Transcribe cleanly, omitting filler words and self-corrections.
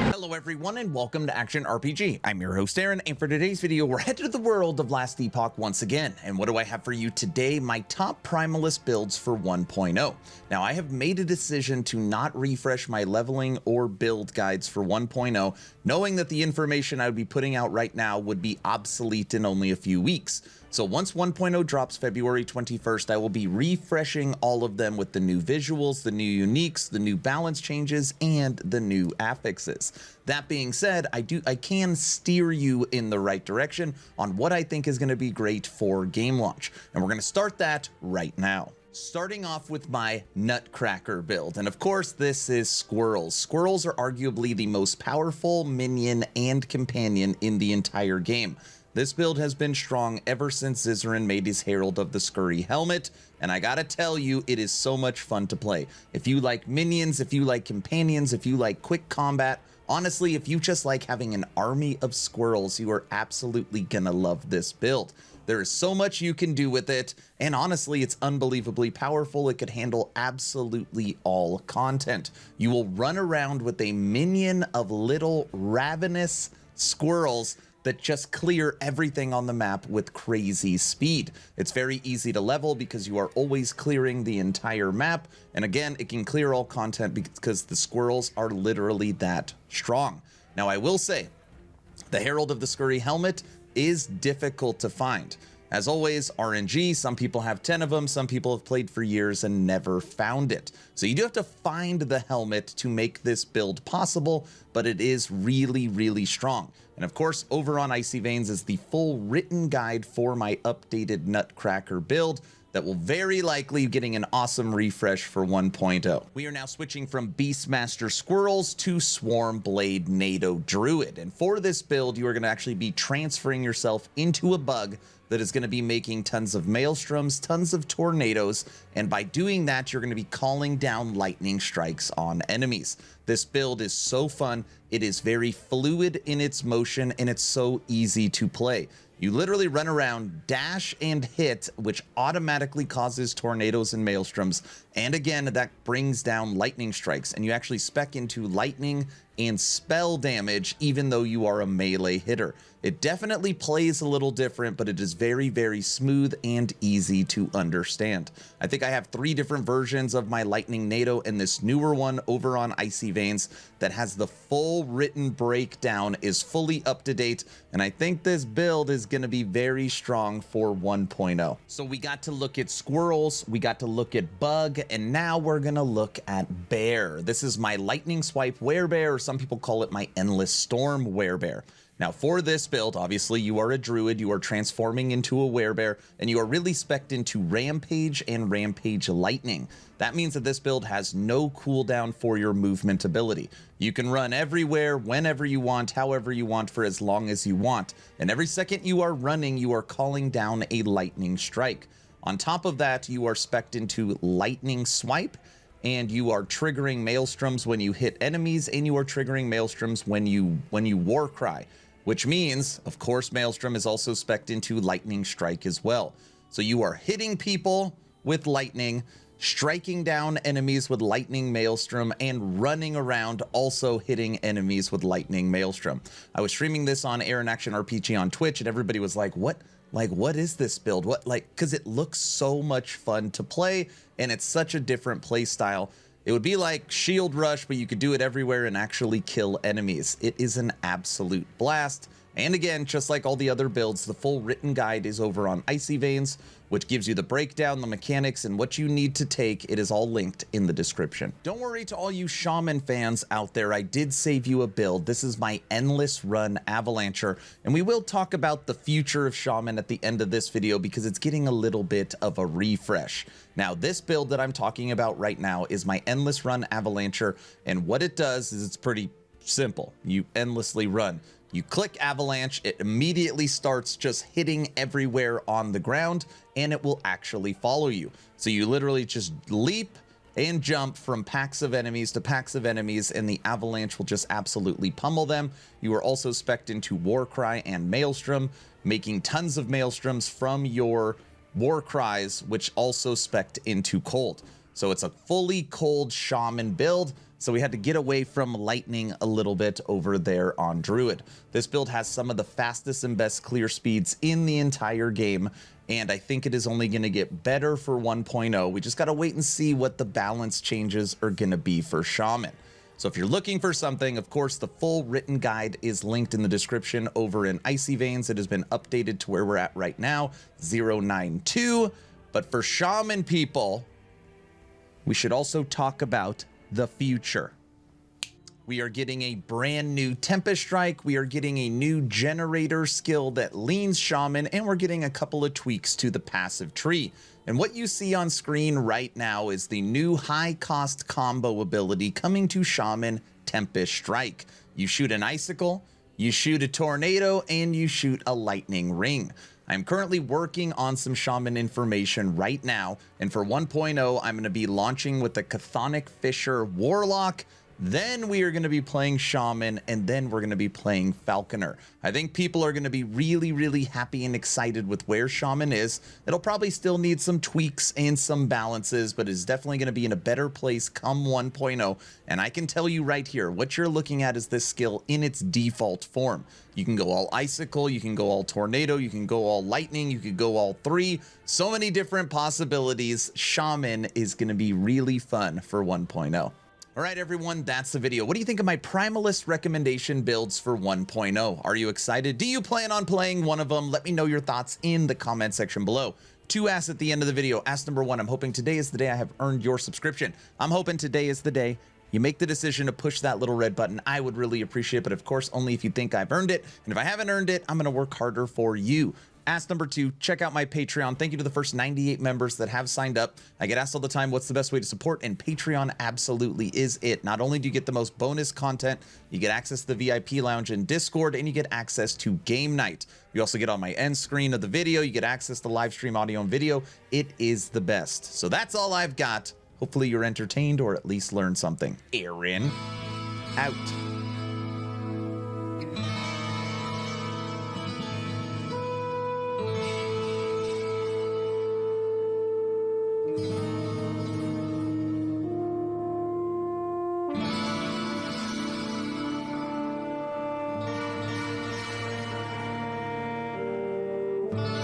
Hello everyone and welcome to Action RPG. I'm your host Aaron, and for today's video we're headed to the world of Last Epoch once again. And what do I have for you today? My top Primalist builds for 1.0. Now I have made a decision to not refresh my leveling or build guides for 1.0, knowing that the information I would be putting out right now would be obsolete in only a few weeks. So once 1.0 drops February 21st, I will be refreshing all of them with the new visuals, the new uniques, the new balance changes, and the new affixes. That being said, I can steer you in the right direction on what I think is going to be great for game launch. And we're going to start that right now. Starting off with my Nutcracker build, and of course this is Squirrels. Squirrels are arguably the most powerful minion and companion in the entire game. This build has been strong ever since Zizaran made his Herald of the Scurry helmet, and I gotta tell you, it is so much fun to play. If you like minions, if you like companions, if you like quick combat, honestly, if you just like having an army of squirrels, you are absolutely gonna love this build. There is so much you can do with it, and honestly, it's unbelievably powerful. It could handle absolutely all content. You will run around with a minion of little ravenous squirrels that just clear everything on the map with crazy speed. It's very easy to level because you are always clearing the entire map. And again, it can clear all content because the squirrels are literally that strong. Now, I will say, the Herald of the Scurry helmet is difficult to find. As always, RNG, some people have 10 of them, some people have played for years and never found it. So you do have to find the helmet to make this build possible, but it is really, really strong. And of course, over on Icy Veins is the full written guide for my updated Nutcracker build that will very likely be getting an awesome refresh for 1.0. We are now switching from Beastmaster Squirrels to Swarm Blade NATO Druid. And for this build, you are going to actually be transferring yourself into a bug that is going to be making tons of maelstroms, tons of tornadoes, and by doing that, you're going to be calling down lightning strikes on enemies. This build is so fun, it is very fluid in its motion, and it's so easy to play. You literally run around, dash and hit, which automatically causes tornadoes and maelstroms, and again, that brings down lightning strikes, and you actually spec into lightning and spell damage even though you are a melee hitter. It definitely plays a little different, but it is very, very smooth and easy to understand. I think I have 3 different versions of my Lightning NATO and this newer one over on Icy Veins that has the full written breakdown, is fully up to date, and I think this build is going to be very strong for 1.0. So we got to look at Squirrels, we got to look at Bug, and now we're going to look at Bear. This is my Lightning Swipe Werebear, or some people call it my Endless Storm Werebear. Now for this build, obviously you are a druid, you are transforming into a werebear, and you are really spec'd into Rampage and Rampage Lightning. That means that this build has no cooldown for your movement ability. You can run everywhere, whenever you want, however you want, for as long as you want. And every second you are running, you are calling down a lightning strike. On top of that, you are spec'd into Lightning Swipe, and you are triggering maelstroms when you hit enemies, and you are triggering maelstroms when you war cry. Which means, of course, Maelstrom is also spec'd into Lightning Strike as well. So you are hitting people with lightning, striking down enemies with Lightning Maelstrom, and running around also hitting enemies with Lightning Maelstrom. I was streaming this on Aaron Action RPG on Twitch, and everybody was like, what is this build? Because it looks so much fun to play, and it's such a different play style. It would be like Shield Rush, but you could do it everywhere and actually kill enemies. It is an absolute blast. And again, just like all the other builds, the full written guide is over on Icy Veins, which gives you the breakdown, the mechanics, and what you need to take. It is all linked in the description. Don't worry, to all you Shaman fans out there, I did save you a build. This is my Endless Run Avalancher, and we will talk about the future of Shaman at the end of this video because it's getting a little bit of a refresh. Now, this build that I'm talking about right now is my Endless Run Avalancher, and what it does is it's pretty simple. You endlessly run. You click Avalanche, it immediately starts just hitting everywhere on the ground, and it will actually follow you. So you literally just leap and jump from packs of enemies to packs of enemies, and the Avalanche will just absolutely pummel them. You are also spec'd into Warcry and Maelstrom, making tons of Maelstroms from your War Cries, which also spec'd into cold. So it's a fully cold shaman build. So we had to get away from lightning a little bit over there on Druid. This build has some of the fastest and best clear speeds in the entire game, and I think it is only going to get better for 1.0. We just got to wait and see what the balance changes are going to be for Shaman. So if you're looking for something, of course, the full written guide is linked in the description over in Icy Veins. It has been updated to where we're at right now, 092. But for Shaman people, we should also talk about the future. We are getting a brand new Tempest strike. We are getting a new generator skill that leans Shaman, and we're getting a couple of tweaks to the passive tree. And what you see on screen right now is the new high cost combo ability coming to Shaman, Tempest strike. You shoot an icicle, you shoot a tornado, and you shoot a lightning ring. I'm currently working on some Shaman information right now, and for 1.0, I'm going to be launching with the Chthonic Fisher Warlock. Then we are going to be playing Shaman, and then we're going to be playing Falconer. I think people are going to be really, really happy and excited with where Shaman is. It'll probably still need some tweaks and some balances, but it's definitely going to be in a better place come 1.0. And I can tell you right here, what you're looking at is this skill in its default form. You can go all Icicle, you can go all Tornado, you can go all Lightning, you could go all three. So many different possibilities. Shaman is going to be really fun for 1.0. All right, everyone, that's the video. What do you think of my Primalist recommendation builds for 1.0? Are you excited? Do you plan on playing one of them? Let me know your thoughts in the comment section below. 2 asks at the end of the video. Ask number 1, I'm hoping today is the day I have earned your subscription. I'm hoping today is the day you make the decision to push that little red button. I would really appreciate it, but of course, only if you think I've earned it. And if I haven't earned it, I'm going to work harder for you. Ask number 2, check out my Patreon. Thank you to the first 98 members that have signed up. I get asked all the time, what's the best way to support? And Patreon absolutely is it. Not only do you get the most bonus content, you get access to the VIP lounge and Discord, and you get access to game night. You also get on my end screen of the video. You get access to live stream audio and video. It is the best. So that's all I've got. Hopefully you're entertained or at least learned something. Aaron, out. Bye.